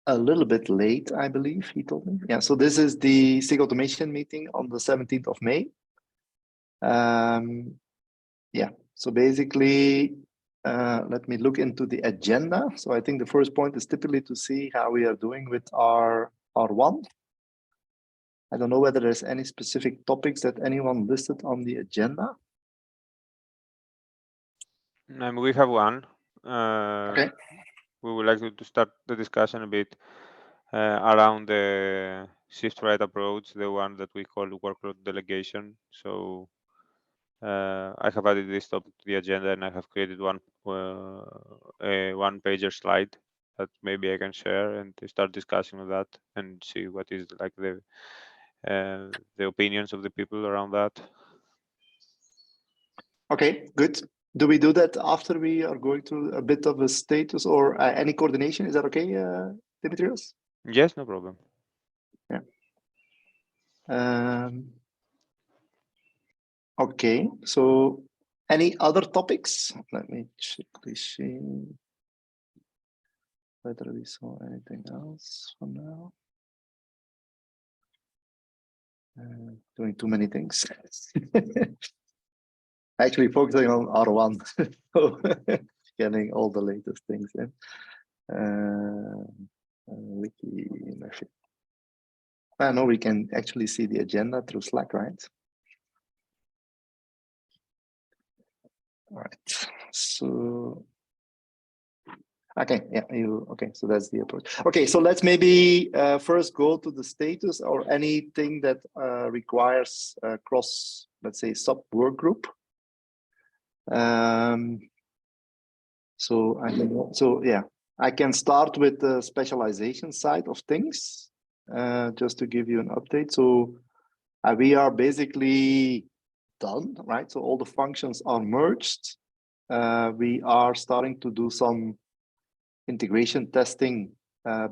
a little bit late, I believe he told me. Yeah, so this is the SIG automation meeting on the 17th of May. Yeah, so basically, let me look into the agenda. So I think the first point is typically to see how we are doing with our R1. I don't know whether there's any specific topics that anyone listed on the agenda. We have one. Okay. We would like to start the discussion a bit around the shift right approach, the one that we call workload delegation. So I have added this topic to the agenda, and I have created one one-pager slide that maybe I can share and start discussing with that and see what is like the opinions of the people around that. Okay, good. Do we do that after we are going through a bit of a status or any coordination? Is that okay, Dimitrios? Yes, no problem. Yeah. Okay, so any other topics? Let me quickly see whether we saw anything else for now. Doing too many things. Actually focusing on R1, so getting all the latest things in. Wiki, I know we can actually see the agenda through Slack, right? All right, so okay, yeah, okay, so that's the approach. Okay, so let's maybe first go to the status or anything that requires cross, let's say, sub work group. So yeah, I can start with the specialization side of things, just to give you an update. So we are basically done, right? So all the functions are merged. We are starting to do some integration testing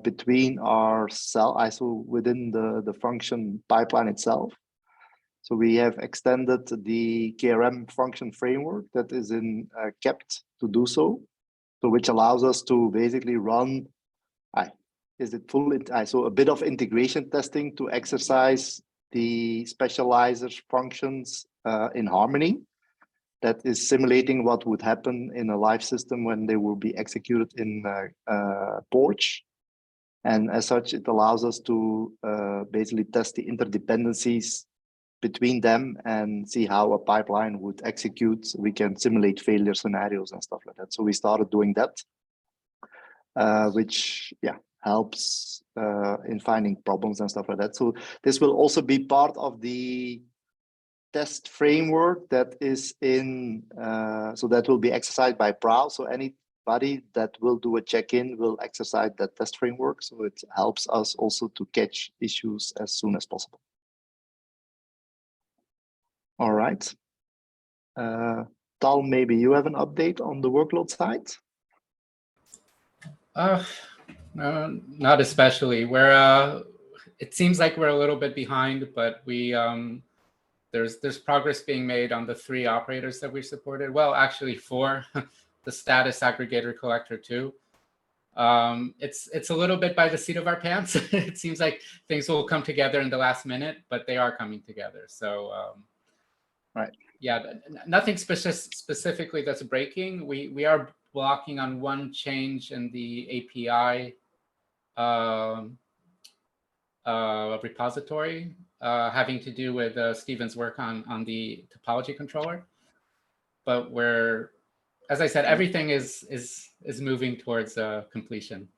between our cell ISO within the function pipeline itself. So we have extended the KRM function framework that is kept to do so. So which allows us to basically run, so a bit of integration testing to exercise the specializer functions in Harmony. That is simulating what would happen in a live system when they will be executed in Porch. And as such, it allows us to basically test the interdependencies between them and see how a pipeline would execute. We can simulate failure scenarios and stuff like that. So we started doing that, which helps in finding problems and stuff like that. So this will also be part of the test framework that is so that will be exercised by Prowl. So anybody that will do a check-in will exercise that test framework. So it helps us also to catch issues as soon as possible. All right. Tal, maybe you have an update on the workload side? Not especially. It seems like we're a little bit behind, but there's progress being made on the 3 operators that we supported. Well, actually 4, the status aggregator collector too. It's a little bit by the seat of our pants. It seems like things will come together in the last minute, but they are coming together. So right. Yeah, nothing specifically that's breaking. We are blocking on one change in the API repository having to do with Stephen's work on the topology controller. But as I said, everything is moving towards completion.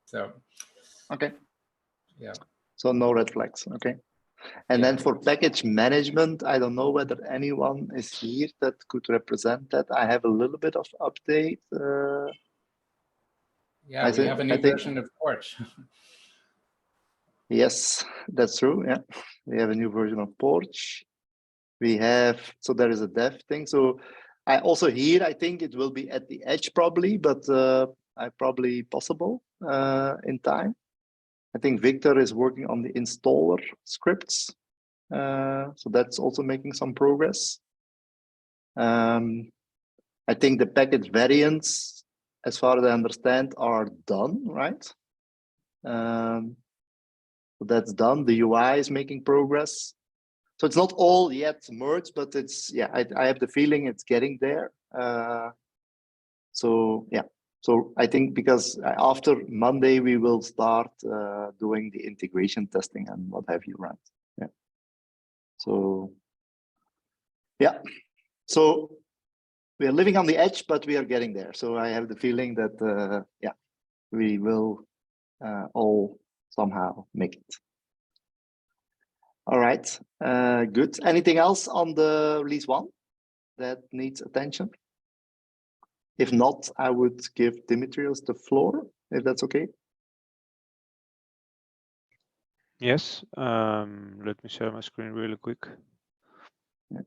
So okay, yeah. So no red flags. Okay. And then for package management, I don't know whether anyone is here that could represent that. I have a little bit of update. We have a new version of Porch. Yes, that's true. Yeah, we have a new version of Porch. So there is a dev thing. So I also here, I think it will be at the edge probably, but probably possible in time. I think Victor is working on the installer scripts. So that's also making some progress. I think the package variants, as far as I understand, are done, right? So that's done. The UI is making progress. So it's not all yet merged, but it's, yeah, I have the feeling it's getting there. So yeah, so I think because after Monday, we will start doing the integration testing and what have you, right? Yeah. So yeah, so we are living on the edge, but we are getting there. So I have the feeling that, yeah, we will all somehow make it. All right, good. Anything else on the release 1 that needs attention? If not, I would give Dimitrios the floor, if that's okay. Yes, let me share my screen really quick. Yeah.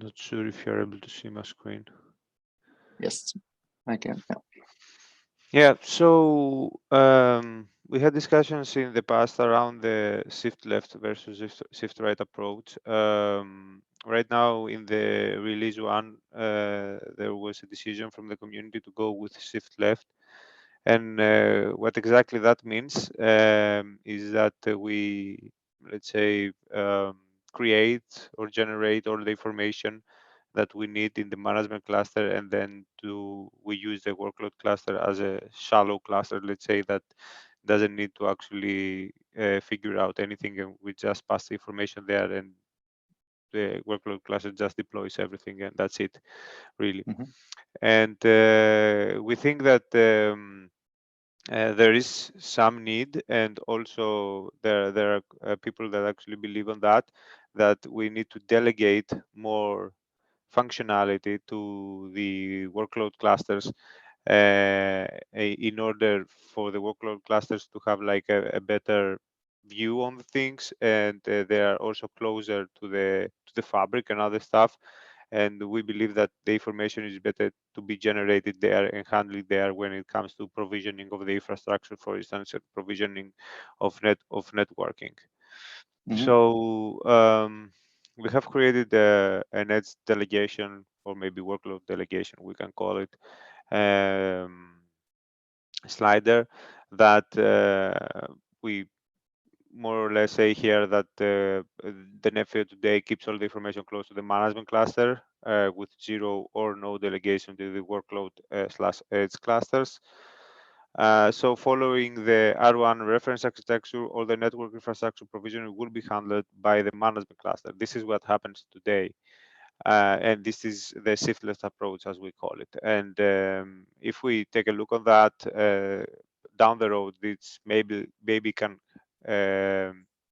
Not sure if you're able to see my screen. Yes, I can. Yeah. Yeah, so we had discussions in the past around the shift left versus shift right approach. Right now in the release 1, there was a decision from the community to go with shift left. And what exactly that means is that we, let's say, create or generate all the information that we need in the management cluster, and then we use the workload cluster as a shallow cluster, let's say, that doesn't need to actually figure out anything, and we just pass the information there, and the workload cluster just deploys everything, and that's it, really. Mm-hmm. And we think that there is some need, and also there are people that actually believe on that we need to delegate more functionality to the workload clusters in order for the workload clusters to have like a better view on the things, and they are also closer to the fabric and other stuff. And we believe that the information is better to be generated there and handled there when it comes to provisioning of the infrastructure, for instance, and provisioning of networking. Mm-hmm. So we have created an edge delegation, or maybe workload delegation, we can call it, slider that we more or less say here that the nephew today keeps all the information close to the management cluster with zero or no delegation to the workload / edge clusters. So following the R1 reference architecture, all the network infrastructure provisioning will be handled by the management cluster. This is what happens today. And this is the shift left approach, as we call it. And if we take a look on that down the road, it's maybe can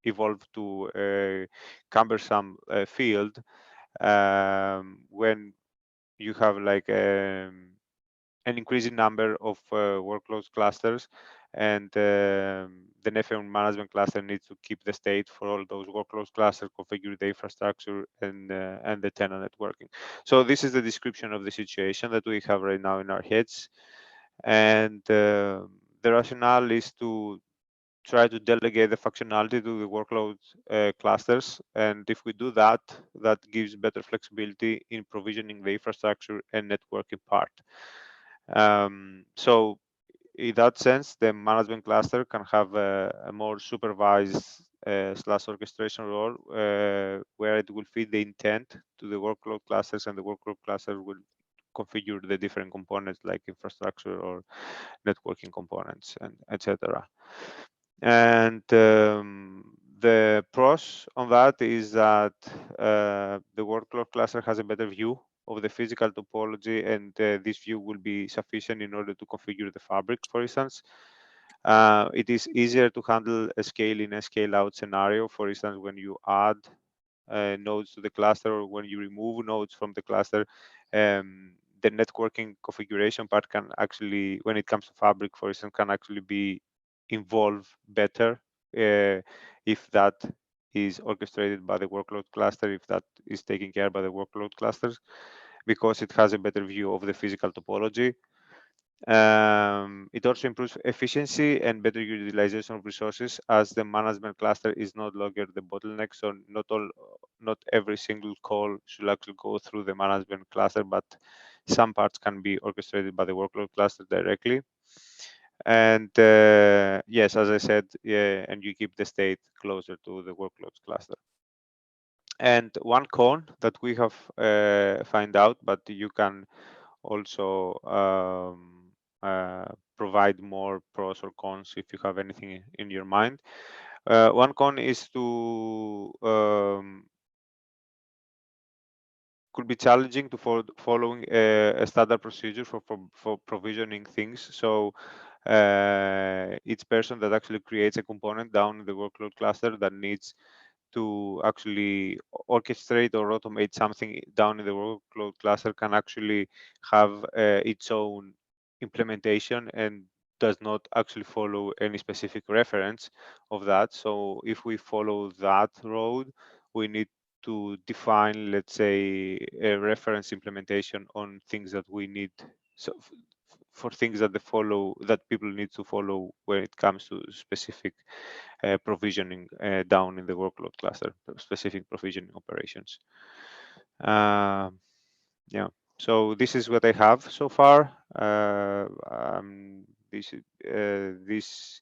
evolve to a cumbersome field when you have like an increasing number of workload clusters, and the network management cluster needs to keep the state for all those workload clusters, configure the infrastructure, and the tenant networking. So this is the description of the situation that we have right now in our heads, and the rationale is to try to delegate the functionality to the workload clusters. And if we do that, that gives better flexibility in provisioning the infrastructure and networking part. So in that sense, the management cluster can have a more supervised / orchestration role where it will feed the intent to the workload clusters, and the workload cluster will configure the different components like infrastructure or networking components, and etc. And the pros on that is that the workload cluster has a better view of the physical topology, and this view will be sufficient in order to configure the fabric, for instance. It is easier to handle a scale in, a scale out scenario, for instance, when you add nodes to the cluster, or when you remove nodes from the cluster. The networking configuration part can actually, when it comes to fabric, for instance, can actually be involved better if that is orchestrated by the workload cluster, if that is taken care by the workload clusters, because it has a better view of the physical topology. It also improves efficiency and better utilization of resources, as the management cluster is no longer the bottleneck. So not every single call should actually go through the management cluster, but some parts can be orchestrated by the workload cluster directly. And yes, as I said, yeah, and you keep the state closer to the workload cluster. And one con that we have find out, but you can also provide more pros or cons if you have anything in your mind. One con is to could be challenging to following a standard procedure for provisioning things. So each person that actually creates a component down in the workload cluster that needs to actually orchestrate or automate something down in the workload cluster can actually have its own implementation and does not actually follow any specific reference of that. So if we follow that road, we need to define, let's say, a reference implementation on things that we need. So for things that people need to follow when it comes to specific provisioning down in the workload cluster, specific provisioning operations. Yeah, so this is what I have so far. This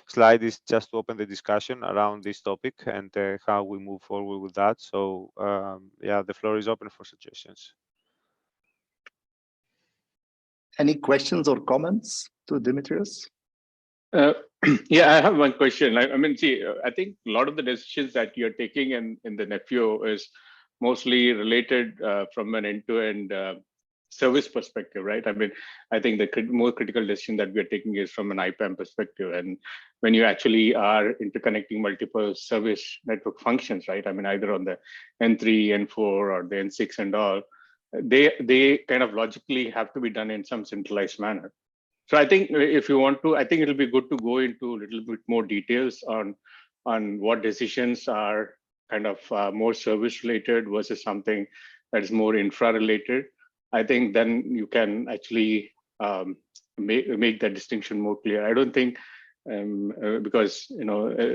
slide is just to open the discussion around this topic and how we move forward with that. So yeah, the floor is open for suggestions. Any questions or comments to Dimitrios? Yeah, I have one question. I mean, see, I think a lot of the decisions that you're taking in the Nepio is mostly related from an end-to-end service perspective, right? I mean, I think the more critical decision that we're taking is from an IPAM perspective. And when you actually are interconnecting multiple service network functions, right? I mean, either on the N3, N4, or the N6 and all, they kind of logically have to be done in some centralized manner. So I think if you want to, I think it'll be good to go into a little bit more details on what decisions are kind of more service related versus something that is more infra related. I think then you can actually make that distinction more clear. I don't think because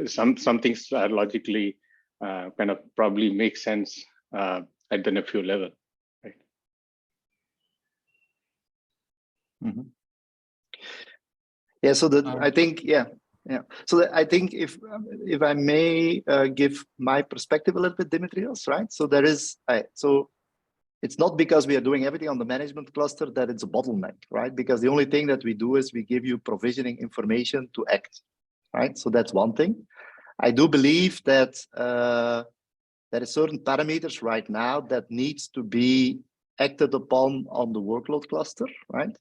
some things are logically kind of probably make sense at the Nepio level, right? Mm-hmm. Yeah, so that I think, yeah. So I think if I may give my perspective a little bit, Dimitrios, right? So there is, so it's not because we are doing everything on the management cluster that it's a bottleneck, right? Because the only thing that we do is we give you provisioning information to act, right? So that's one thing. I do believe that there are certain parameters right now that needs to be acted upon on the workload cluster, right?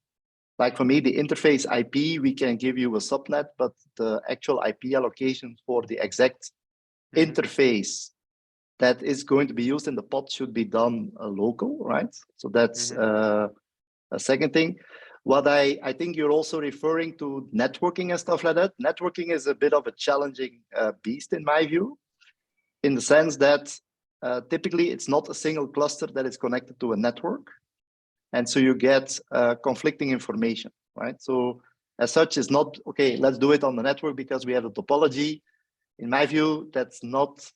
Like for me, the interface IP, we can give you a subnet, but the actual IP allocation for the exact interface that is going to be used in the pod should be done local, right? So that's a second thing. What I think you're also referring to networking and stuff like that. Networking is a bit of a challenging beast in my view, in the sense that typically it's not a single cluster that is connected to a network. And so you get conflicting information, right? So as such, it's not, okay, let's do it on the network because we have a topology. In my view, that's not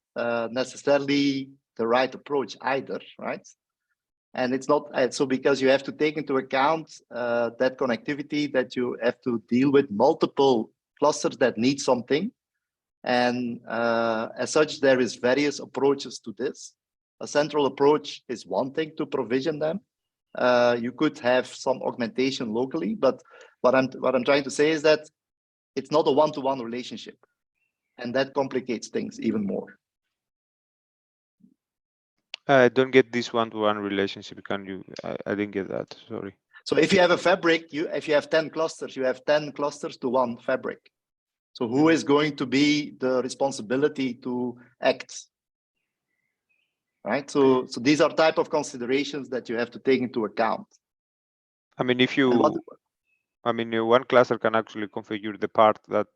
necessarily the right approach either, right? And it's not, so because you have to take into account that connectivity, that you have to deal with multiple clusters that need something. And as such, there is various approaches to this. A central approach is one thing to provision them. You could have some augmentation locally, but what I'm trying to say is that it's not a one-to-one relationship, and that complicates things even more. I don't get this one-to-one relationship. Can you? I didn't get that. Sorry. So if you have a fabric, if you have 10 clusters, you have 10 clusters to one fabric. So who is going to be the responsibility to act? Right. So these are type of considerations that you have to take into account. I mean, if you, I mean, one cluster can actually configure the part that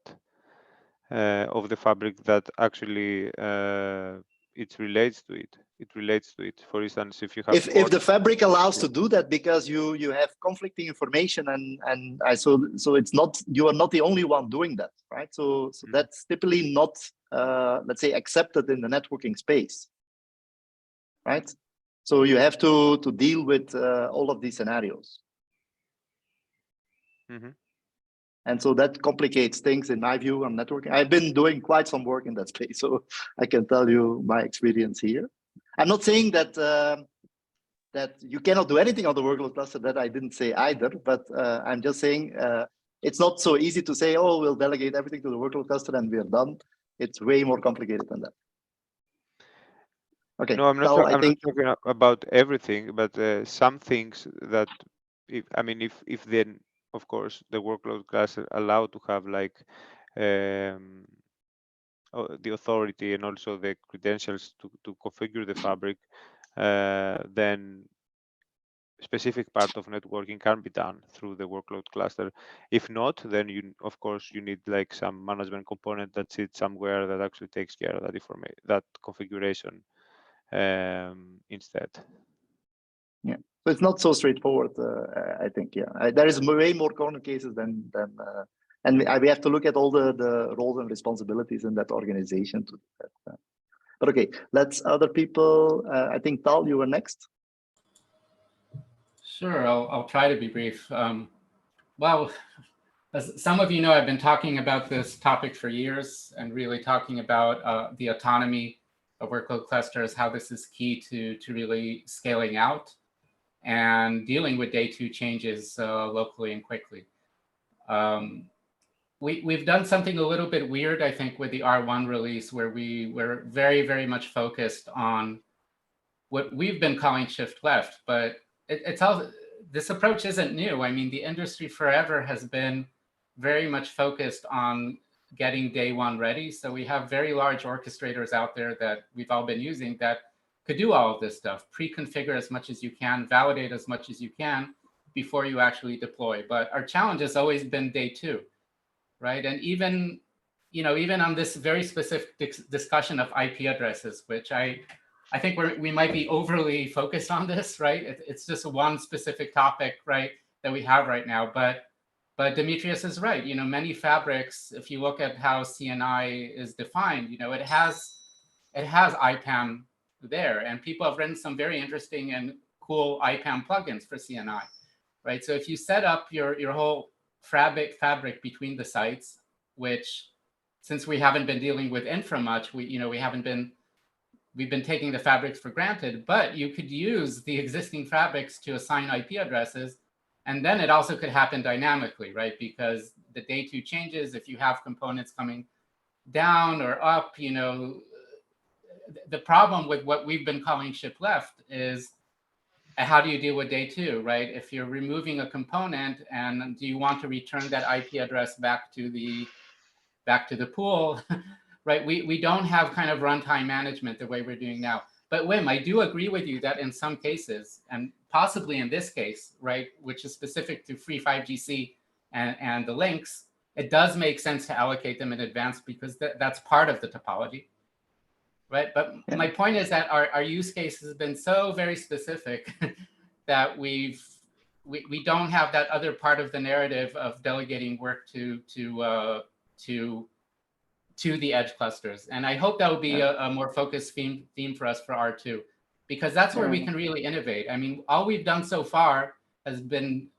of the fabric that actually it relates to it. It relates to it. For instance, if you have if the fabric allows to do that, because you have conflicting information, and so it's not, you are not the only one doing that, right? So that's typically not let's say accepted in the networking space, right? So you have to deal with all of these scenarios. And so that complicates things in my view on networking. I've been doing quite some work in that space, so I can tell you my experience here. I'm not saying that that you cannot do anything on the workload cluster. That I didn't say either, but I'm just saying it's not so easy to say, oh, we'll delegate everything to the workload cluster and we're done. It's way more complicated than that. Okay. No, I'm not. Tal, I'm not talking about everything, but some things that, if then, of course, the workload cluster allowed to have like the authority and also the credentials to configure the fabric, then specific part of networking can be done through the workload cluster. If not, then of course you need like some management component that sits somewhere that actually takes care of that information, that configuration instead. Yeah, so it's not so straightforward. I think, yeah, there is way more corner cases than and we have to look at all the roles and responsibilities in that organization to do that. But okay, let's other people. I think Tal, you were next. Sure, I'll try to be brief. Well, as some of you know, I've been talking about this topic for years and really talking about the autonomy of workload clusters, how this is key to really scaling out and dealing with day two changes locally and quickly. We've done something a little bit weird, I think, with the R1 release, where we were very, very much focused on what we've been calling shift left, but it's also, this approach isn't new. I mean, the industry forever has been very much focused on getting day one ready. So we have very large orchestrators out there that we've all been using that could do all of this stuff, pre-configure as much as you can, validate as much as you can before you actually deploy. But our challenge has always been day two, right? And even, even on this very specific discussion of IP addresses, which I think we might be overly focused on this, right? It's just one specific topic, right, that we have right now. But Demetrius is right. Many fabrics, if you look at how CNI is defined, it has IPAM there, and people have written some very interesting and cool IPAM plugins for CNI, right? So if you set up your whole fabric between the sites, which, since we haven't been dealing with infra much, we've been taking the fabrics for granted, but you could use the existing fabrics to assign IP addresses. And then it also could happen dynamically, right? Because the day two changes, if you have components coming down or up, the problem with what we've been calling shift left is how do you deal with day two, right? If you're removing a component and do you want to return that IP address back to the pool, right? We don't have kind of runtime management the way we're doing now. But Wim, I do agree with you that in some cases, and possibly in this case, right, which is specific to free 5GC and the links, it does make sense to allocate them in advance because that's part of the topology, right? But my point is that our use case has been so very specific that we don't have that other part of the narrative of delegating work to the edge clusters. And I hope that will be a more focused theme for us for R2, because that's where we can really innovate. I mean, all we've done so far has been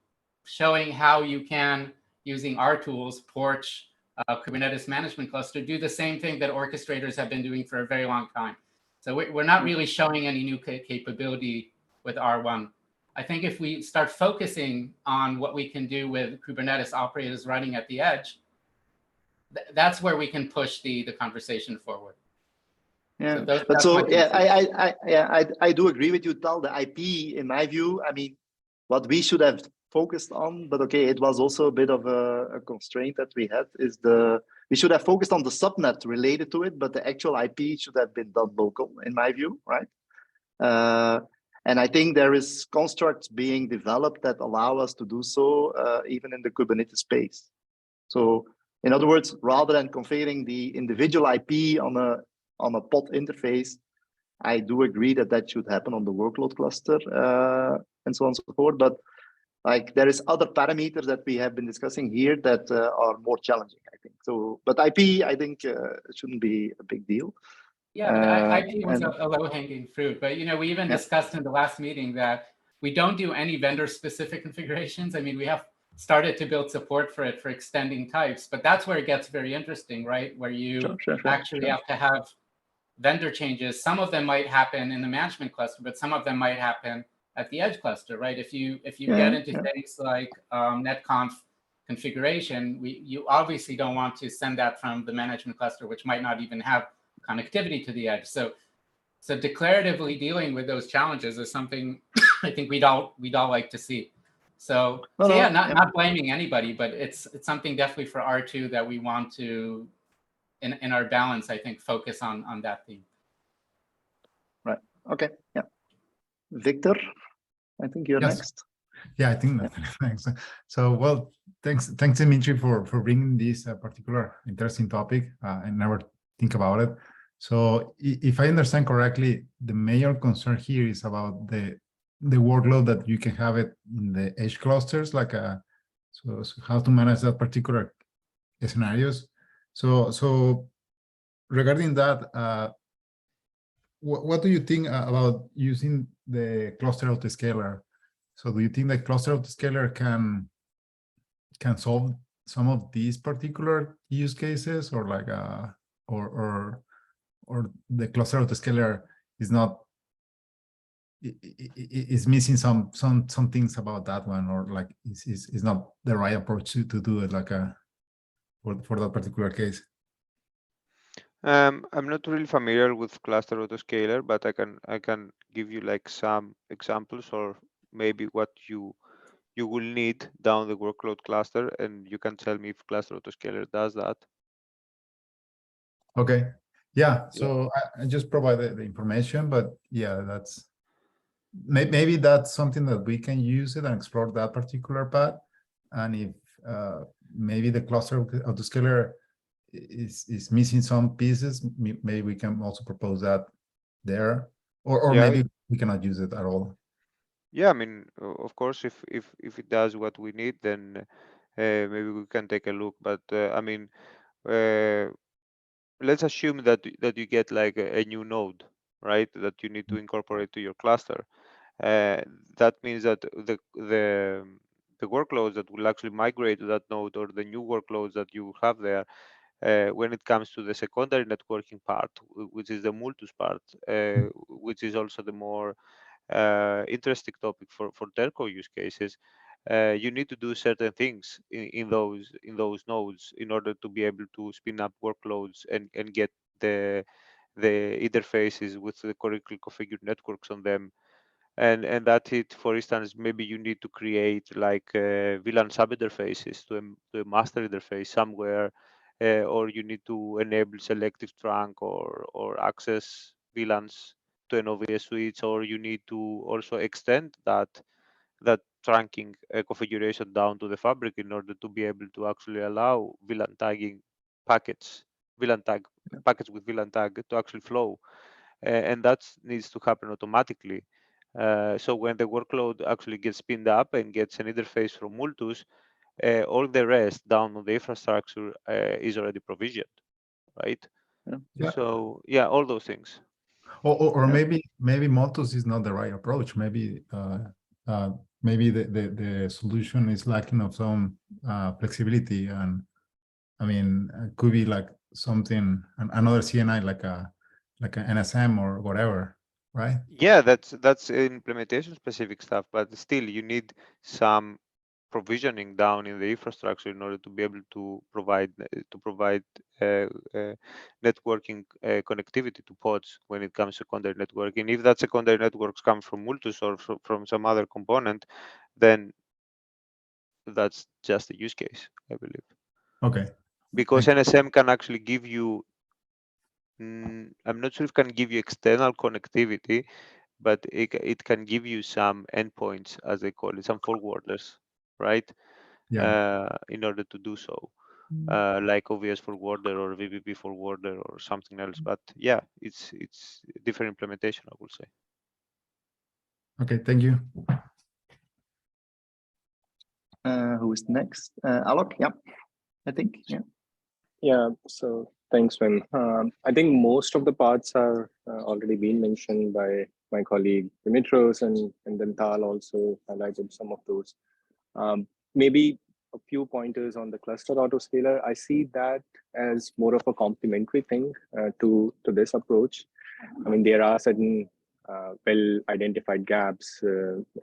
showing how you can, using our tools, Porch, Kubernetes management cluster, do the same thing that orchestrators have been doing for a very long time. So we're not really showing any new capability with R1. I think if we start focusing on what we can do with Kubernetes operators running at the edge, that's where we can push the conversation forward. Yeah, I do agree with you, Tal. The IP, in my view, I mean, what we should have focused on, but okay, it was also a bit of a constraint that we had, is we should have focused on the subnet related to it, but the actual IP should have been done local, in my view, right? And I think there is constructs being developed that allow us to do so, even in the Kubernetes space. So, in other words, rather than configuring the individual IP on a pod interface, I do agree that that should happen on the workload cluster and so on and so forth. But like there is other parameters that we have been discussing here that are more challenging, I think. So, but IP, I think shouldn't be a big deal. Yeah, but IP was and- a low-hanging fruit. But we even Yeah. discussed in the last meeting that we don't do any vendor-specific configurations. I mean, we have started to build support for it for extending types, but that's where it gets very interesting, right? Where you actually have to have vendor changes. Some of them might happen in the management cluster, but some of them might happen at the edge cluster, right? If you get into things like netconf configuration, you obviously don't want to send that from the management cluster, which might not even have connectivity to the edge. So declaratively dealing with those challenges is something I think we'd all like to see. So yeah, not blaming anybody, but it's something definitely for R2 that we want to, in our balance, I think, focus on that theme. Right. Okay. Yeah. Victor, I think you're next. Yeah, I think thanks. So, well, thanks, Dimitri, for bringing this particular interesting topic. I never think about it. So, if I understand correctly, the major concern here is about the workload that you can have it in the edge clusters, like so how to manage that particular scenarios. So regarding that, what do you think about using the cluster autoscaler? So do you think the cluster autoscaler can solve some of these particular use cases, or like or the cluster autoscaler is not is missing some things about that one, or like is not the right approach to do it like for that particular case? I'm not really familiar with cluster autoscaler, but I can give you like some examples, or maybe what you will need down the workload cluster, and you can tell me if cluster autoscaler does that. Okay. Yeah. So I just provided the information, but yeah, that's maybe that's something that we can use it and explore that particular path. And if maybe the cluster autoscaler is missing some pieces, maybe we can also propose that there, or maybe we cannot use it at all. Yeah, I mean, of course, if it does what we need, then maybe we can take a look. But I mean, let's assume that you get like a new node, right? That you need to incorporate to your cluster. That means that the workloads that will actually migrate to that node, or the new workloads that you have there, when it comes to the secondary networking part, which is the multus part, which is also the more interesting topic for telco use cases, you need to do certain things in those nodes in order to be able to spin up workloads and get the interfaces with the correctly configured networks on them. And that's it. For instance, maybe you need to create like VLAN sub-interfaces to a master interface somewhere, or you need to enable selective trunk or access VLANs to an OVS switch, or you need to also extend that trunking configuration down to the fabric in order to be able to actually allow VLAN tagging packets, packets with VLAN tag to actually flow. And that needs to happen automatically. So when the workload actually gets spinned up and gets an interface from Multus, all the rest down on the infrastructure is already provisioned, right? Yeah. So yeah, all those things. Or maybe Multus is not the right approach. Maybe maybe the solution is lacking of some flexibility, and I mean it could be like something another CNI like an NSM or whatever, right? Yeah, that's implementation specific stuff, but still you need some provisioning down in the infrastructure in order to be able to provide networking connectivity to pods when it comes to secondary networking. If that secondary networks come from Multus or from some other component, then that's just a use case, I believe. Okay. Because NSM can actually give you, I'm not sure if it can give you external connectivity, but it can give you some endpoints, as they call it, some forwarders, right? Yeah. In order to do so. like OVS forwarder or VPP forwarder or something else. But yeah, it's different implementation, I would say. Okay, thank you. Who is next? Alok, yeah, I think, yeah. Yeah, so thanks, Wim. I think most of the parts are already been mentioned by my colleague Dimitros, and then Tal also highlighted some of those. Maybe a few pointers on the cluster autoscaler. I see that as more of a complementary thing to this approach. I mean, there are certain well-identified gaps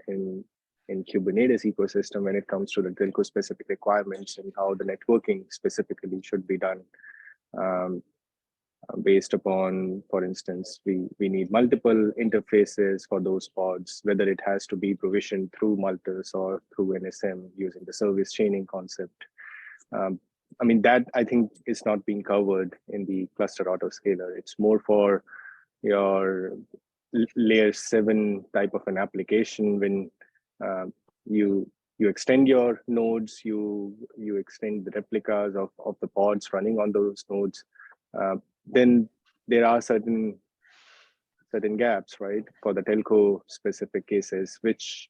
in Kubernetes ecosystem when it comes to the telco specific requirements and how the networking specifically should be done. Based upon, for instance, we need multiple interfaces for those pods, whether it has to be provisioned through Multus or through NSM using the service chaining concept. I mean, that I think is not being covered in the cluster autoscaler. It's more for your layer 7 type of an application when you extend your nodes, you extend the replicas of the pods running on those nodes. Then there are certain gaps, right, for the telco specific cases, which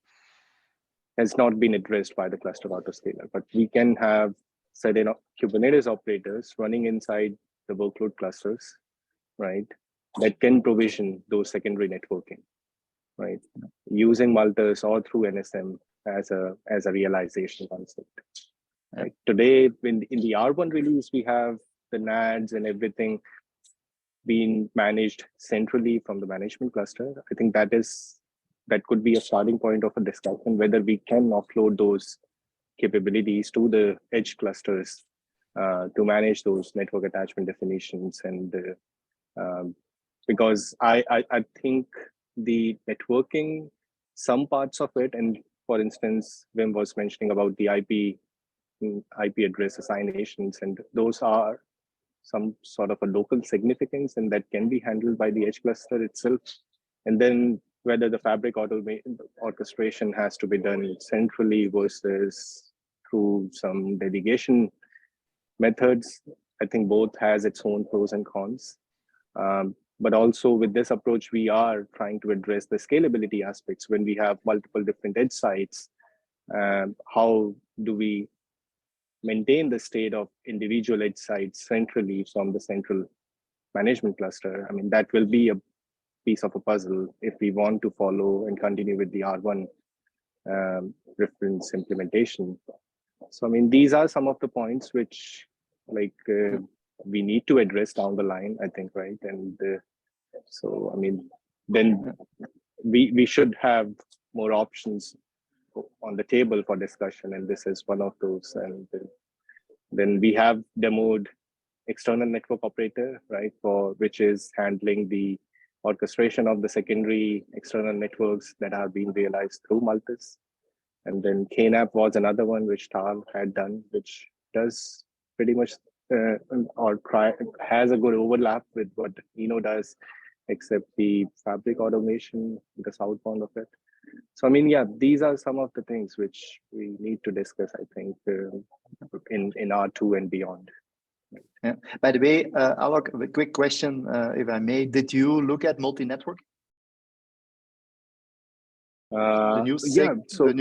has not been addressed by the cluster autoscaler. But we can have certain Kubernetes operators running inside the workload clusters, right, that can provision those secondary networking, right, using Multus or through NSM as a realization concept. Right. Today, in the R1 release, we have the NADs and everything being managed centrally from the management cluster. I think that could be a starting point of a discussion whether we can offload those capabilities to the edge clusters to manage those network attachment definitions. And because I think the networking, some parts of it, and for instance, Wim was mentioning about the IP address assignations, and those are some sort of a local significance, and that can be handled by the edge cluster itself. And then whether the fabric orchestration has to be done centrally versus through some delegation methods, I think both has its own pros and cons. But also with this approach, we are trying to address the scalability aspects. When we have multiple different edge sites, how do we maintain the state of individual edge sites centrally from the central management cluster? I mean, that will be a piece of a puzzle if we want to follow and continue with the R1 reference implementation. So, I mean, these are some of the points which we need to address down the line, I think, right? And so, I mean, then we should have more options on the table for discussion, and this is one of those. And then we have demoed external network operator, right, for which is handling the orchestration of the secondary external networks that are being realized through Multus. And then KNAP was another one which Tal had done, which does pretty much has a good overlap with what Eno does, except the fabric automation, the southbound of it. So, I mean, yeah, these are some of the things which we need to discuss, I think, in R2 and beyond. Yeah. By the way, Alok, a quick question, if I may. Did you look at multi-network? The new SIG, yeah, so the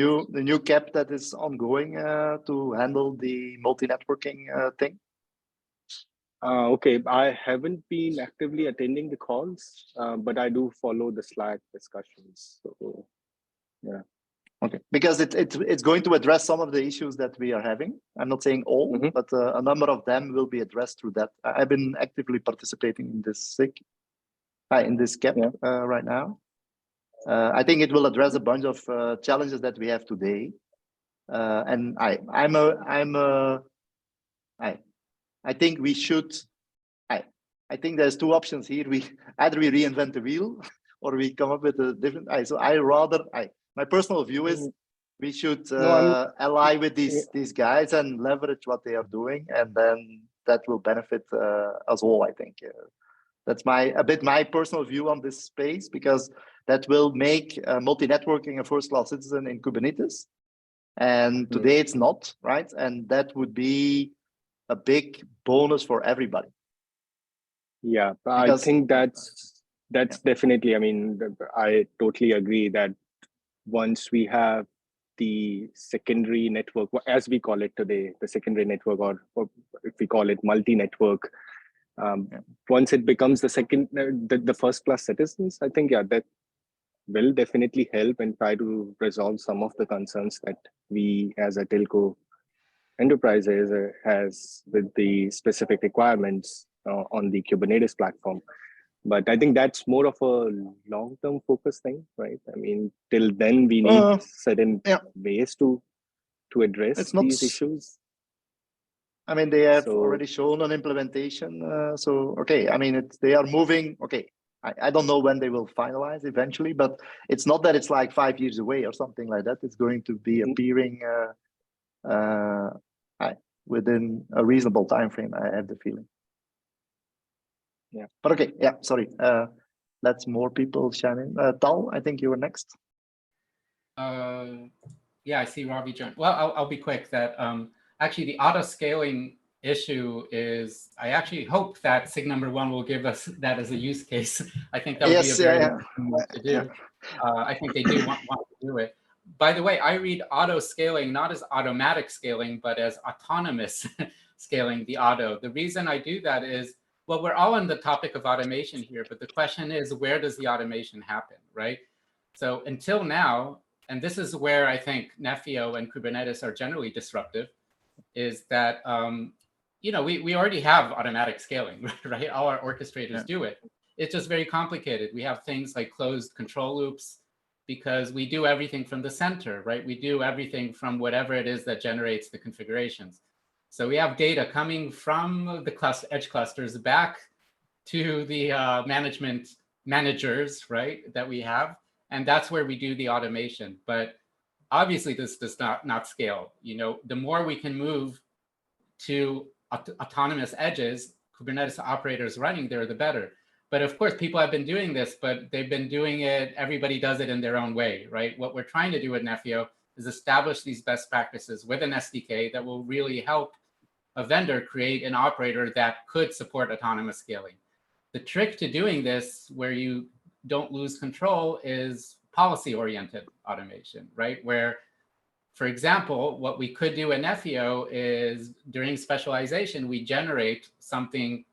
new cap that is ongoing to handle the multi-networking thing. Okay, I haven't been actively attending the calls, but I do follow the Slack discussions. So, yeah. Okay, because it's going to address some of the issues that we are having. I'm not saying all, but a number of them will be addressed through that. I've been actively participating in this SIG, in this cap right now. I think it will address a bunch of challenges that we have today. And I think we should. I think there's two options here. Either we reinvent the wheel, or we come up with a different. So my personal view is we should ally with these guys and leverage what they are doing, and then that will benefit us all. I think that's a bit my personal view on this space, because that will make multi-networking a first-class citizen in Kubernetes. And today it's not, right? And that would be a big bonus for everybody. Yeah, Because- I think that's definitely, I mean, I totally agree that once we have the secondary network, as we call it today, the secondary network, or if we call it multi-network, once it becomes the first class citizens, I think, yeah, that will definitely help and try to resolve some of the concerns that we as a telco enterprise has with the specific requirements on the Kubernetes platform. But I think that's more of a long-term focus thing, right? I mean, till then we need certain ways to address It's not these issues. I mean, they have So- already shown an implementation. So, okay, I mean, they are moving. Okay, I don't know when they will finalize eventually, but it's not that it's like 5 years away or something like that. It's going to be appearing within a reasonable time frame, I have the feeling. Yeah. But okay, yeah, sorry. Let's more people chime in. Tal, I think you were next. Yeah, I see Robbie joined. Well, I'll be quick. That actually the auto scaling issue is, I actually hope that SIG #1 will give us that as a use case. I think that would be a very interesting way to do. I think they do want to do it. By the way, I read auto scaling not as automatic scaling, but as autonomous scaling, the auto. The reason I do that is, well, we're all on the topic of automation here, but the question is, where does the automation happen, right? So until now, and this is where I think Nefio and Kubernetes are generally disruptive, is that, you know, we already have automatic scaling, right? All our orchestrators do it. It's just very complicated. We have things like closed control loops because we do everything from the center, right? We do everything from whatever it is that generates the configurations. So we have data coming from the edge clusters back to the managers, right, that we have. And that's where we do the automation. But obviously, this does not scale. You know, the more we can move to autonomous edges, Kubernetes operators running there, the better. But of course, people have been doing this, but they've been doing it, everybody does it in their own way, right? What we're trying to do at Nefio is establish these best practices with an SDK that will really help a vendor create an operator that could support autonomous scaling. The trick to doing this, where you don't lose control, is policy-oriented automation, right? Where, for example, what we could do in Nefio is during specialization, we generate something,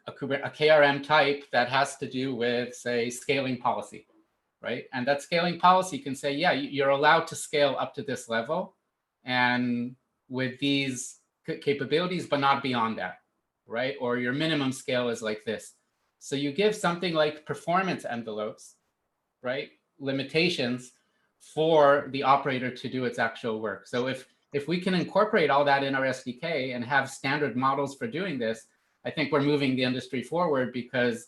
a KRM type that has to do with, say, scaling policy, right? And that scaling policy can say, yeah, you're allowed to scale up to this level and with these capabilities, but not beyond that, right? Or your minimum scale is like this. So you give something like performance envelopes, right? Limitations for the operator to do its actual work. So if we can incorporate all that in our SDK and have standard models for doing this, I think we're moving the industry forward, because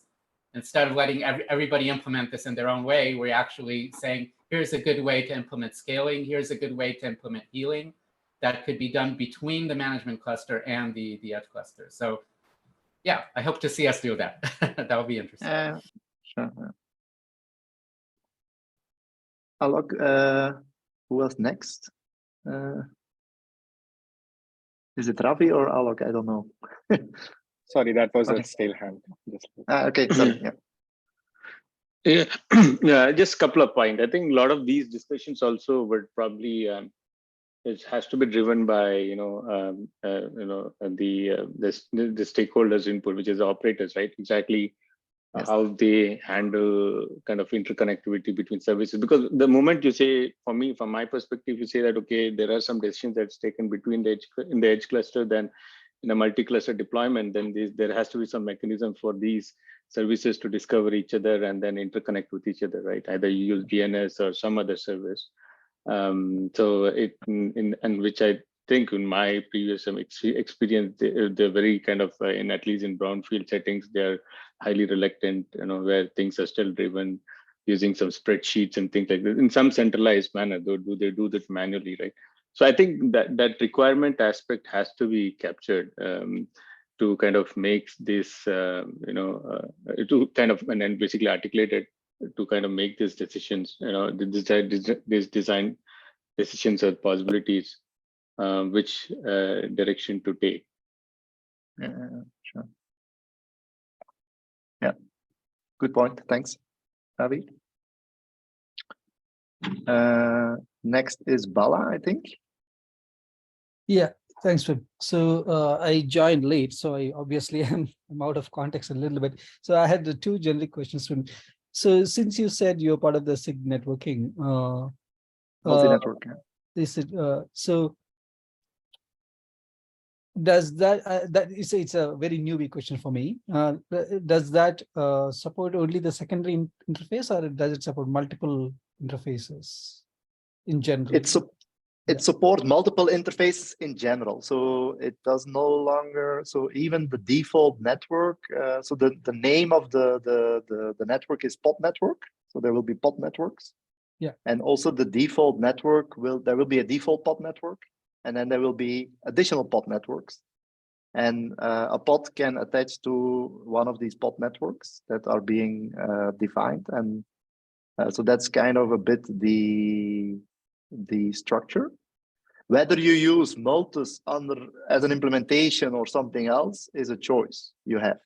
instead of letting everybody implement this in their own way, we're actually saying, here's a good way to implement scaling. Here's a good way to implement healing that could be done between the management cluster and the edge cluster. So yeah, I hope to see us do that. That would be interesting. Sure. Alok, who was next? Is it Ravi or Alok? I don't know. Sorry, that was Okay. a stale hand. Okay, sorry. Yeah. Yeah, yeah, just a couple of points. I think a lot of these discussions also would probably it has to be driven by the stakeholders' input, which is the operators, right? Exactly. Yes. How they handle kind of interconnectivity between services. Because the moment you say, for me, from my perspective, you say that, okay, there are some decisions that's taken between in the edge cluster, then in a multi-cluster deployment, then there has to be some mechanism for these services to discover each other and then interconnect with each other, right? Either you use DNS or some other service. So and which I think in my previous experience, they're very kind of at least in brownfield settings, they're highly reluctant, where things are still driven using some spreadsheets and things like that in some centralized manner. Though they do that manually, right? So I think that requirement aspect has to be captured to kind of make this, to kind of and then basically articulate it to kind of make these decisions, these design decisions or possibilities which direction to take. Sure. Yeah, good point. Thanks, Avi. Next is Bala, I think. Yeah, thanks, Wim. So I joined late, so I obviously am out of context a little bit. So I had the two generic questions, Wim. So since you said you're part of the SIG networking, Multi-network. so does that it's a very newbie question for me. Does that support only the secondary interface, or does it support multiple interfaces in general? It supports multiple interfaces in general, so it does no longer. So even the default network. So the name of the network is pod network. So there will be pod networks. Yeah. And also the default network there will be a default pod network, and then there will be additional pod networks. And a pod can attach to one of these pod networks that are being defined, and so that's kind of a bit the structure. Whether you use Multus as an implementation or something else is a choice you have.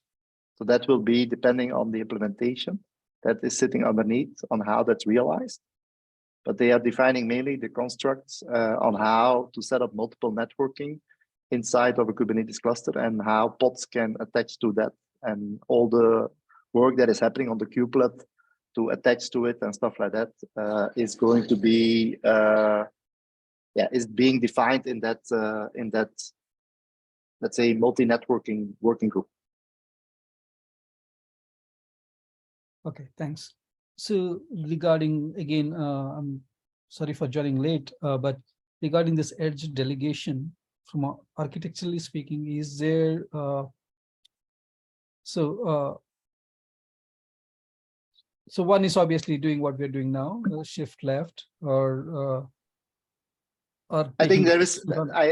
So that will be depending on the implementation that is sitting underneath on how that's realized. But they are defining mainly the constructs on how to set up multiple networking inside of a Kubernetes cluster and how pods can attach to that, and all the work that is happening on the kubelet to attach to it and stuff like that is going to be is being defined in that let's say multi-networking working group. Okay, thanks. So regarding, again, I'm sorry for joining late, but regarding this edge delegation, from architecturally speaking, is there so one is obviously doing what we're doing now, shift left, or I think there is,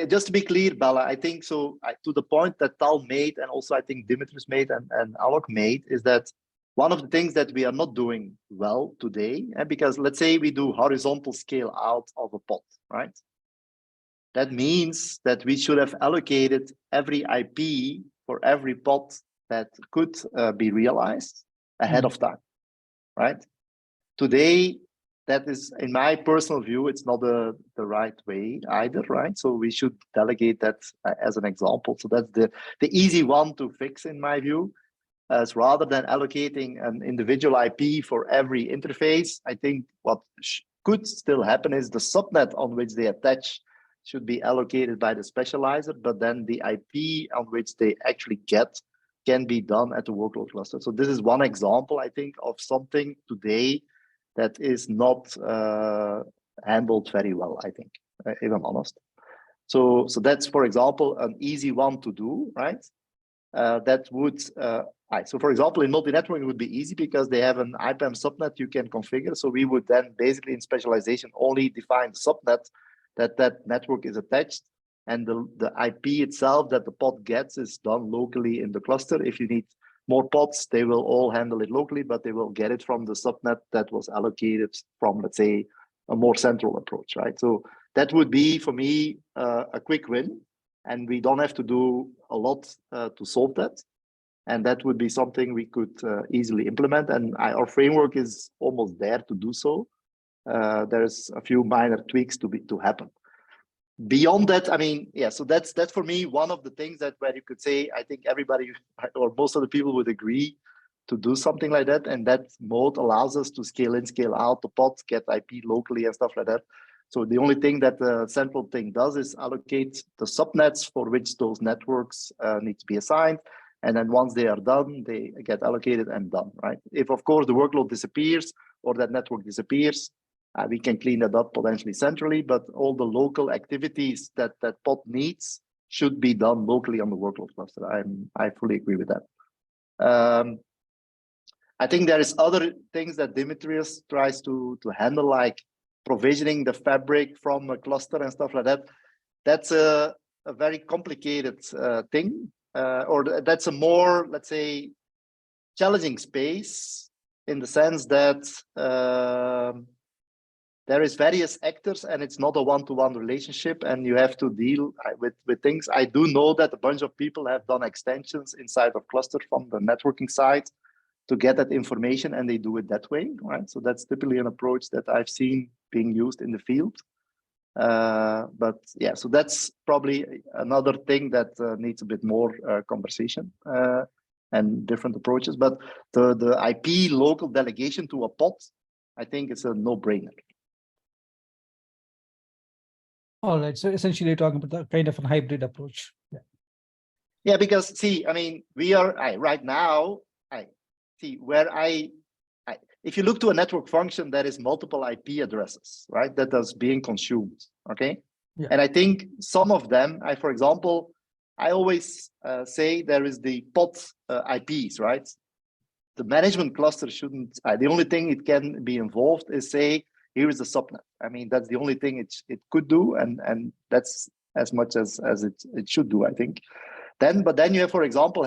just to be clear, Bala, I think so, to the point that Tal made, and also I think Dimitris made and Alok made, is that one of the things that we are not doing well today, because let's say we do horizontal scale out of a pod, right? That means that we should have allocated every IP for every pod that could be realized ahead of time, right? Today, that is, in my personal view, it's not the right way either, right? So we should delegate that as an example. So that's the easy one to fix, in my view. As rather than allocating an individual IP for every interface, I think what could still happen is the subnet on which they attach should be allocated by the specializer, but then the IP on which they actually get can be done at the workload cluster. So this is one example, I think, of something today that is not handled very well, I think, if I'm honest. So that's, for example, an easy one to do, right? That would, so for example, in multi-networking it would be easy because they have an IPAM subnet you can configure. So we would then basically in specialization only define the subnet that network is attached, and the IP itself that the pod gets is done locally in the cluster. If you need more pods, they will all handle it locally, but they will get it from the subnet that was allocated from, let's say, a more central approach, right? So that would be, for me, a quick win, and we don't have to do a lot to solve that. And that would be something we could easily implement, and our framework is almost there to do so. There's a few minor tweaks to happen. Beyond that, I mean, yeah, so that's for me one of the things that where you could say, I think everybody or most of the people would agree to do something like that, and that mode allows us to scale in, scale out the pods, get IP locally and stuff like that. So the only thing that the central thing does is allocate the subnets for which those networks need to be assigned. And then once they are done, they get allocated and done, right? If, of course, the workload disappears or that network disappears, we can clean that up potentially centrally, but all the local activities that pod needs should be done locally on the workload cluster. I fully agree with that. I think there is other things that Dimitrios tries to handle, like provisioning the fabric from a cluster and stuff like that. That's a very complicated thing, or that's a more, let's say, challenging space in the sense that there is various actors and it's not a one-to-one relationship, and you have to deal with things. I do know that a bunch of people have done extensions inside of cluster from the networking side to get that information, and they do it that way, right? So that's typically an approach that I've seen being used in the field. But yeah, so that's probably another thing that needs a bit more conversation and different approaches. But the IP local delegation to a pod, I think it's a no-brainer. All right. So essentially, you're talking about kind of a hybrid approach. Yeah. Yeah, because see, I mean, we are right now. If you look to a network function, there is multiple IP addresses, right? That is being consumed. Okay. Yeah. And I think some of them, for example, I always say there is the pod IPs, right? The management cluster shouldn't. The only thing it can be involved is say, here is the subnet. I mean, that's the only thing it could do, and that's as much as it should do, I think. But then you have, for example,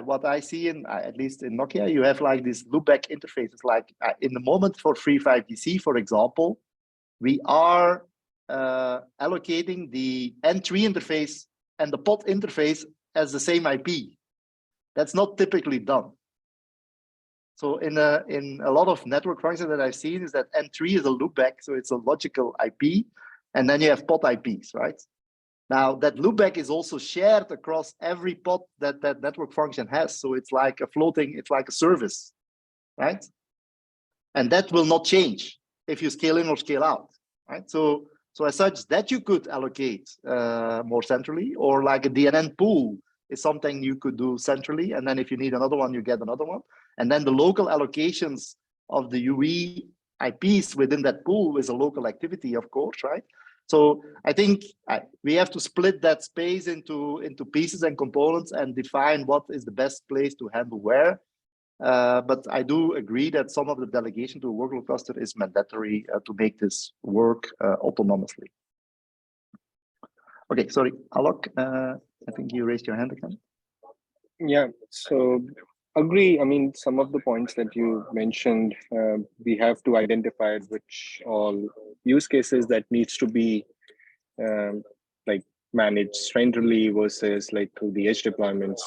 what I see in at least in Nokia, you have like these loopback interfaces. Like in the moment for free 5DC, for example, we are allocating the N3 interface and the pod interface as the same IP. That's not typically done. So in a lot of network functions that I've seen is that N3 is a loopback, so it's a logical IP, and then you have pod IPs, right? Now that loopback is also shared across every pod that that network function has. So it's like a floating, it's like a service, right? And that will not change if you scale in or scale out, right? So as such, that you could allocate more centrally, or like a DNN pool is something you could do centrally. And then if you need another one, you get another one. And then the local allocations of the UE IPs within that pool is a local activity, of course, right? So I think we have to split that space into pieces and components and define what is the best place to handle where. But I do agree that some of the delegation to a workload cluster is mandatory to make this work autonomously. Okay, sorry, Alok, I think you raised your hand again. Yeah, so agree. I mean, some of the points that you mentioned, we have to identify which all use cases that needs to be like managed centrally versus like through the edge deployments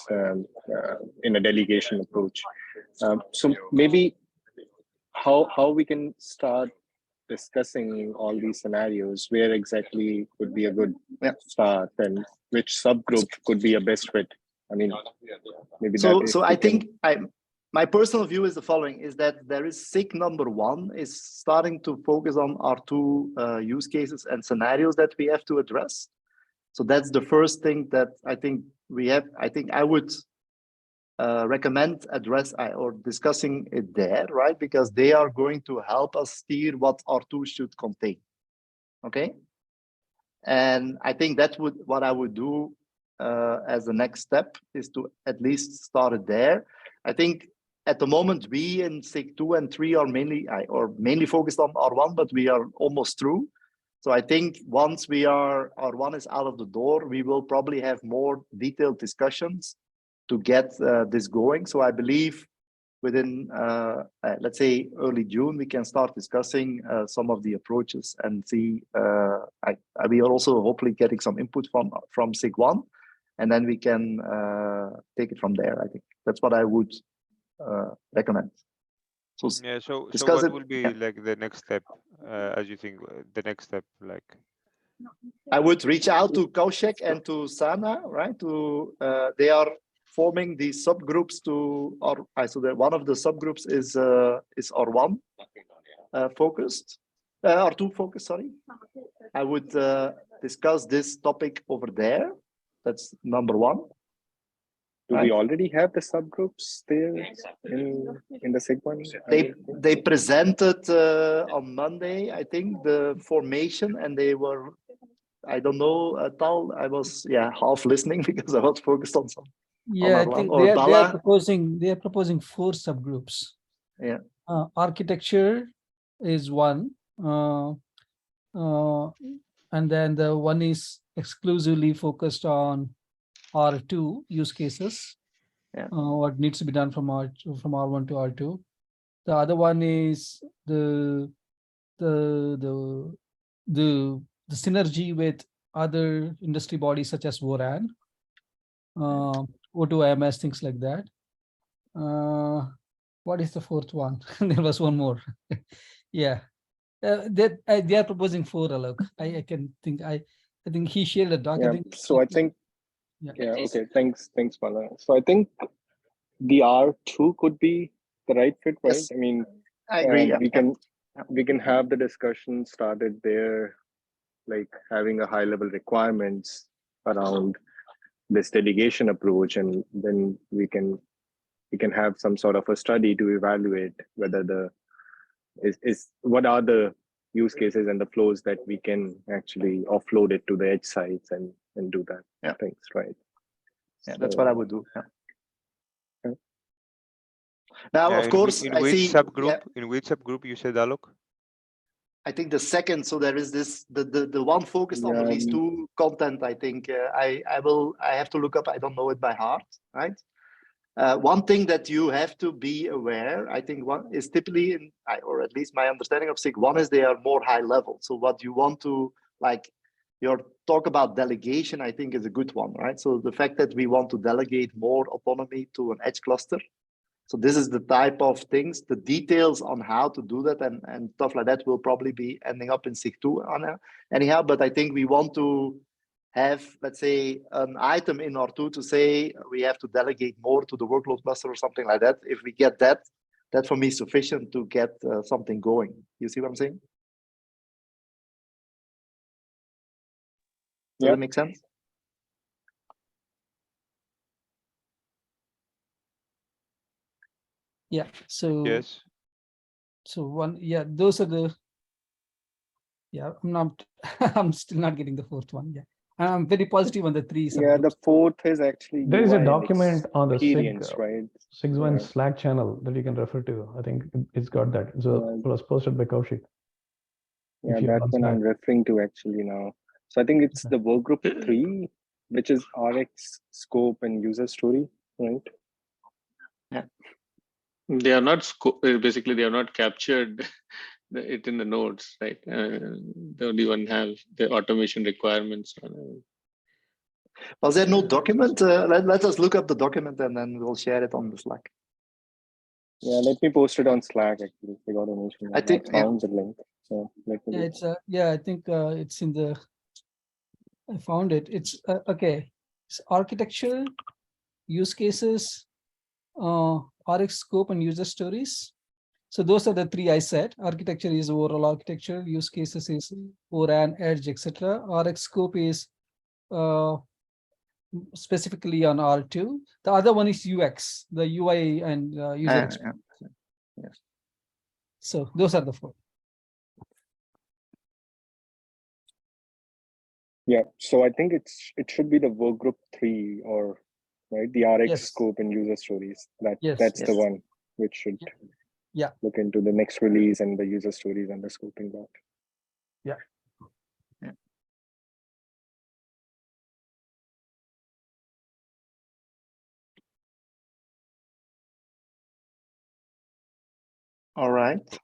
in a delegation approach. So maybe how we can start discussing all these scenarios, where exactly would be a good start and which subgroup could be a best fit. I mean, maybe so I think my personal view is the following: is that there is SIG number 1 is starting to focus on our two use cases and scenarios that we have to address. So that's the first thing that I think we have. I think I would recommend or discussing it there, right? Because they are going to help us steer what R2 should contain. Okay, and I think that what I would do as the next step is to at least start it there. I think at the moment we in SIG 2 and 3 are mainly focused on R1, but we are almost through. So I think once R1 is out of the door, we will probably have more detailed discussions to get this going. So I believe within, let's say, early June, we can start discussing some of the approaches and see. We are also hopefully getting some input from SIG 1, and then we can take it from there. I think that's what I would recommend. So yeah. So what will be like the next step, as you think the next step? Like, I would reach out to Kaushik and to Sana, right? They are forming these subgroups to so that one of the subgroups is R1 focused, R2 focused. Sorry, I would discuss this topic over there. That's number 1. Do we already have the subgroups there in the SIG 1? They presented on Monday, I think, the formation, and they were, I don't know, Tal, I was half listening because I was focused on some. Yeah, I think they are proposing 4 subgroups. Yeah. Architecture is one, and then the one is exclusively focused on R2 use cases. Yeah. What needs to be done from R1 to R2. The other one is the the synergy with other industry bodies such as WORAN, O2IMS, things like that. What is the fourth one? There was one more. Yeah, they are proposing 4, Alok. I can think I think he shared a doc. Yeah. So I think yeah. okay. Thanks, Bala. So I think the R2 could be the right fit, right? Yes, I mean, I agree. Yeah. we can have the discussion started there, like having a high level requirements around this delegation approach, and then we can have some sort of a study to evaluate whether the is what are the use cases and the flows that we can actually offload it to the edge sites and do that things, right? Yeah, that's what I would do. Yeah. Yeah. Now, Yeah, of course, in I which see. subgroup? Yeah, In which subgroup you said, Alok? I think the second. So there is this the one focused on release 2 content. I think I have to look up. I don't know it by heart, right? One thing that you have to be aware, I think, one is typically, or at least my understanding of SIG, one is they are more high level. So what you want to, like, your talk about delegation, I think, is a good one, right? So the fact that we want to delegate more autonomy to an edge cluster. So this is the type of things, the details on how to do that and stuff like that will probably be ending up in SIG 2 anyhow. But I think we want to have, let's say, an item in R2 to say we have to delegate more to the workload cluster or something like that. If we get that, that for me is sufficient to get something going. You see what I'm saying? Does that make sense? Yeah. So Yes. So one, yeah, those are the. Yeah, I'm still not getting the fourth one. Yeah, I'm very positive on the 3. Yeah, the fourth is actually There is a UI document on the SIG, experience, right? SIG1 Yeah. Slack channel that you can refer to. I think it's got that. So it was posted by Kaushik. Yeah, If you're that's on what I'm Slack. referring to actually now. So I think it's the work group 3, which is RX, scope, and user story, right? Yeah. They are not basically they are not captured it in the nodes, right? They only one have the automation requirements. Was there no document? Let us look up the document and then we'll share it on the Slack. Yeah, let me post it on Slack actually. We got a mention. I think found the link. So let me. Yeah, it's I think it's in the. I found it. It's okay. It's architecture, use cases, RX scope, and user stories. So those are the 3 I said. Architecture is overall architecture. Use cases is ORAN, edge, etc. RX scope is specifically on R2. The other one is UX, the UI and user experience. Yes. So those are the 4. Yeah, so I think it should be the work group 3 or right the RX Yes. scope and user stories. Yes, That's yes. the one which should look into the next release and the user stories and the scoping part. Yeah. Yeah. All right.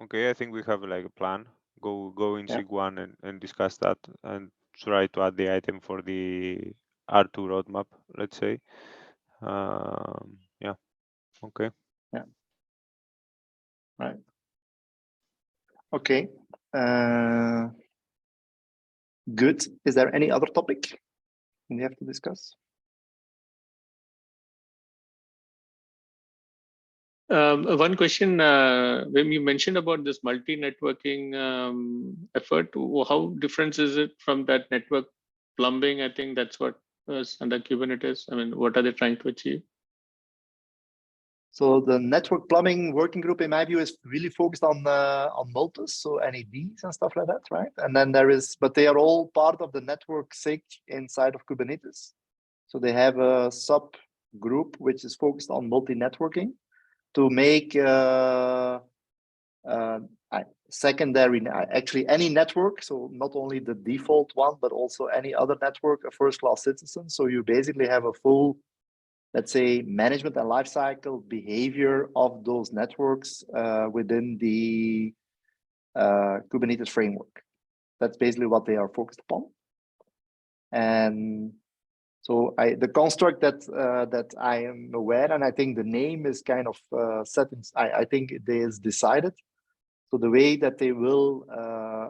Okay, I think we have like a plan. Go in SIG1 and discuss that and try to add the item for the R2 roadmap, let's say. Yeah. Okay. Yeah. Right. Okay. Good. Is there any other topic we have to discuss? One question, when you mentioned about this multi-networking effort, how different is it from that network plumbing? I think that's what was under Kubernetes. I mean, what are they trying to achieve? So the network plumbing working group, in my view, is really focused on multis, so NADs and stuff like that, right? And then there is, but they are all part of the network SIG inside of Kubernetes. So they have a subgroup which is focused on multi-networking to make secondary, actually any network, so not only the default one, but also any other network, a first-class citizen. So you basically have a full, let's say, management and lifecycle behavior of those networks within the Kubernetes framework. That's basically what they are focused upon. And so the construct that I am aware, and I think the name is kind of set in, I think it is decided. So the way that they will,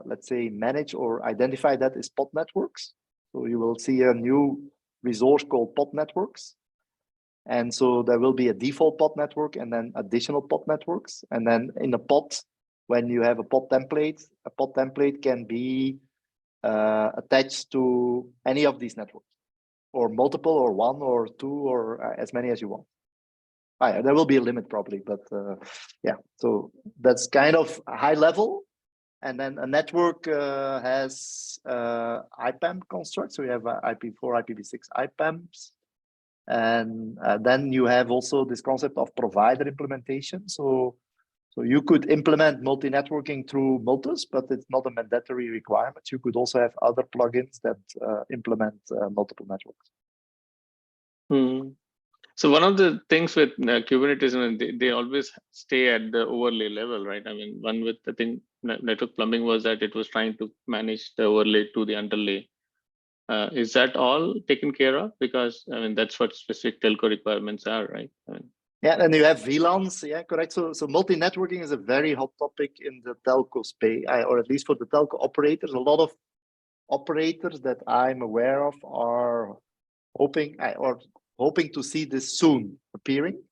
let's say, manage or identify that is pod networks. So you will see a new resource called pod networks. And so there will be a default pod network and then additional pod networks. And then in a pod, when you have a pod template can be attached to any of these networks, or multiple, or one, or two, or as many as you want. There will be a limit probably, but yeah, so that's kind of high level. And then a network has IPAM constructs. So you have IP4, IPv6 IPAMs. And then you have also this concept of provider implementation. So you could implement multi-networking through Multus, but it's not a mandatory requirement. You could also have other plugins that implement multiple networks. So one of the things with Kubernetes, they always stay at the overlay level, right? I mean, one with, I think, network plumbing was that it was trying to manage the overlay to the underlay. Is that all taken care of? Because, I mean, that's what specific telco requirements are, right? I mean, yeah, and you have VLANs, yeah, correct. So multi-networking is a very hot topic in the telco space, or at least for the telco operators. A lot of operators that I'm aware of are hoping to see this soon appearing,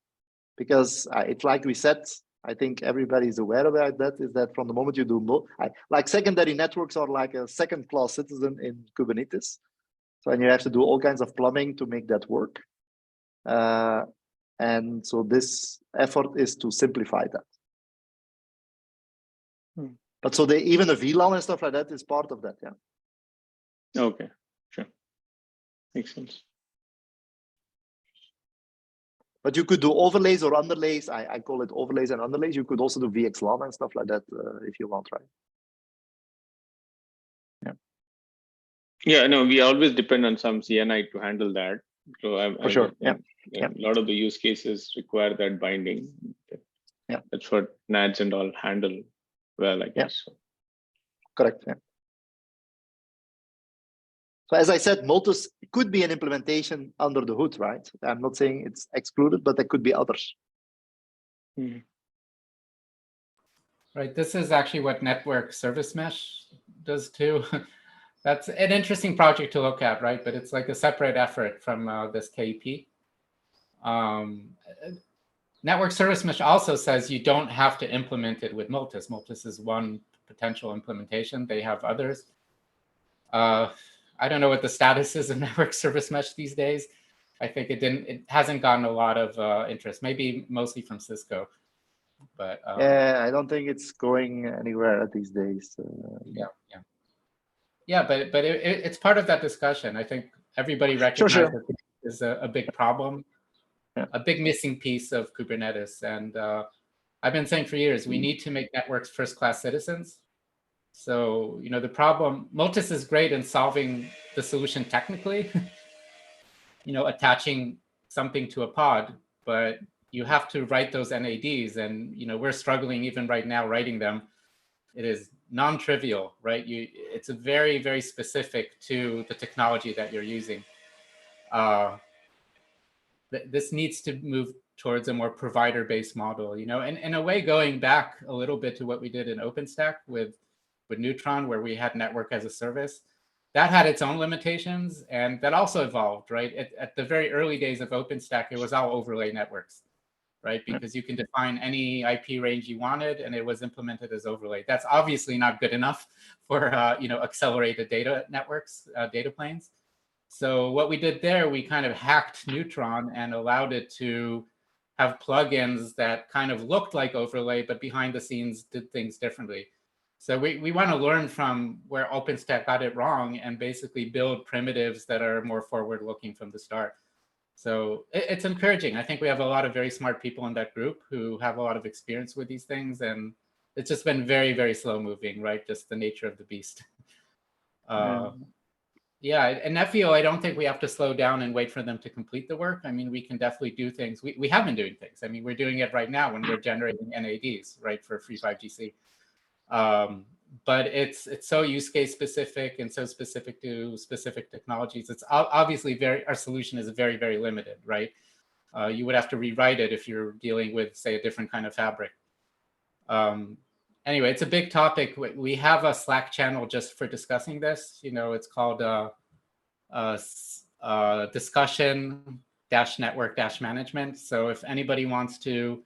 because it's like we said, I think everybody's aware about that, is that from the moment you do like secondary networks are like a second-class citizen in Kubernetes. So, and you have to do all kinds of plumbing to make that work. And so this effort is to simplify that. But so even a VLAN and stuff like that is part of that, yeah. Okay, sure. Makes sense. But you could do overlays or underlays. I call it overlays and underlays. You could also do VXLAN and stuff like that if you want, right? Yeah. Yeah, no, we always depend on some CNI to handle that. So For sure, yeah. A lot of the use cases require that binding. Yeah, that's what NADs and all handle well, I guess. Yeah. Correct. Yeah. So as I said, Multus could be an implementation under the hood, right? I'm not saying it's excluded, but there could be others. Right. This is actually what Network Service Mesh does too. That's an interesting project to look at, right? But it's like a separate effort from this KEP. Network Service Mesh also says you don't have to implement it with Multus. Multus is one potential implementation. They have others. I don't know what the status is of Network Service Mesh these days. I think it hasn't gotten a lot of interest, maybe mostly from Cisco. But yeah, I don't think it's going anywhere these days. Yeah, but it's part of that discussion. I think everybody recognizes that this is a big problem, a big missing piece of Kubernetes. And I've been saying for years, we need to make networks first-class citizens. So, the problem, Multus is great in solving the solution technically, attaching something to a pod, but you have to write those NADs, and we're struggling even right now writing them. It is non-trivial, right? It's a very, very specific to the technology that you're using. This needs to move towards a more provider-based model, and in a way, going back a little bit to what we did in OpenStack with Neutron, where we had network as a service. That had its own limitations, and that also evolved, right? At the very early days of OpenStack, it was all overlay networks, right? Because you can define any IP range you wanted, and it was implemented as overlay. That's obviously not good enough for accelerated data networks, data planes. So what we did there, we kind of hacked Neutron and allowed it to have plugins that kind of looked like overlay, but behind the scenes did things differently. So we want to learn from where OpenStack got it wrong and basically build primitives that are more forward-looking from the start. So it's encouraging. I think we have a lot of very smart people in that group who have a lot of experience with these things, and it's just been very, very slow moving, right? Just the nature of the beast. Yeah, and Nephew, I don't think we have to slow down and wait for them to complete the work. I mean, we can definitely do things. We have been doing things. I mean, we're doing it right now when we're generating NADs, right, for free 5GC. But it's so use case specific and so specific to specific technologies. It's obviously our solution is very, very limited, right? You would have to rewrite it if you're dealing with, say, a different kind of fabric. Anyway, it's a big topic. We have a Slack channel just for discussing this. You know, it's called discussion-network-management. So if anybody wants to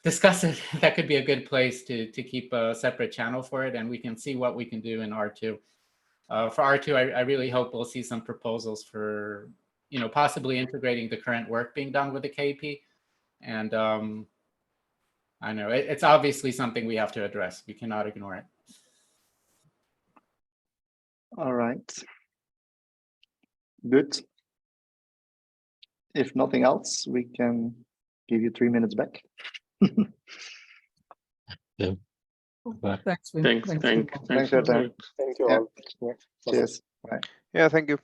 discuss it, that could be a good place to keep a separate channel for it, and we can see what we can do in R2. For R2, I really hope we'll see some proposals for, you know, possibly integrating the current work being done with the KP. And I know it's obviously something we have to address. We cannot ignore it. All right. Good. If nothing else, we can give you 3 minutes back. Thanks, Vin. Thanks. Thanks for your time. Thank you Yeah. all. Yeah. Cheers. Bye. Yeah, thank you.